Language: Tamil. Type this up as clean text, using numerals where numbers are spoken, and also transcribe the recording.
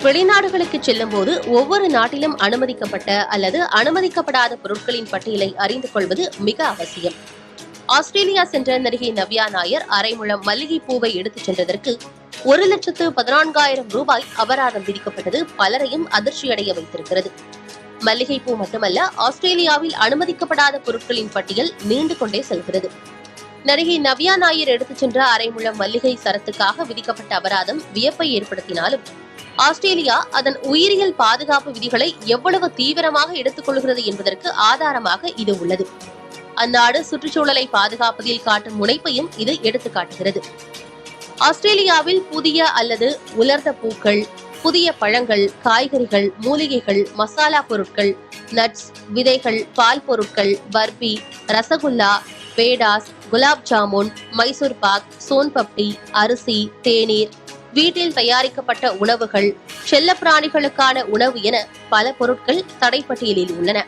வெளிநாடுகளுக்கு செல்லும் போது ஒவ்வொரு நாட்டிலும் அனுமதிக்கப்பட்ட அல்லது அனுமதிக்கப்படாத பொருட்களின் பட்டியலை அறிந்து கொள்வது மிக அவசியம். ஆஸ்திரேலியா சென்ற நடிகை நவ்யா நாயர் அரைமுழம் மல்லிகை பூவை எடுத்துச் சென்றதற்கு 1,14,000 ரூபாய் அபராதம் விதிக்கப்பட்டது பலரையும் அதிர்ச்சியடைய வைத்திருக்கிறது. மல்லிகைப்பூ மட்டுமல்ல, ஆஸ்திரேலியாவில் அனுமதிக்கப்படாத பொருட்களின் பட்டியல் நீண்டு கொண்டே செல்கிறது. நடிகை நவ்யா நாயர் எடுத்துச் சென்ற அரைமுழம் மல்லிகை சரத்துக்காக விதிக்கப்பட்ட அபராதம் வியப்பை ஏற்படுத்தினாலும் ஆஸ்திரேலியா அதன் உயிரியல் பாதுகாப்பு விதிகளை எவ்வளவு தீவிரமாக எடுத்துக் கொள்கிறது என்பதற்கு ஆதாரமாக இது உள்ளது. அந்நாடு சுற்றுச்சூழலை பாதுகாப்பதில் காட்டும் முனைப்பையும் இது எடுத்துக்காட்டுகிறது. ஆஸ்திரேலியாவில் புதிய அல்லது உலர்ந்த பூக்கள், புதிய பழங்கள், காய்கறிகள், மூலிகைகள், மசாலா பொருட்கள், நட்ஸ், விதைகள், பால் பொருட்கள், பர்பி, ரசகுல்லா, பேடாஸ், குலாப் ஜாமுன், மைசூர் பாக், சோன்பப்டி, அரிசி, தேநீர், வீட்டில் தயாரிக்கப்பட்ட உணவுகள், செல்லப்பிராணிகளுக்கான உணவு என பல பொருட்கள் தடைப்பட்டியலில் உள்ளன.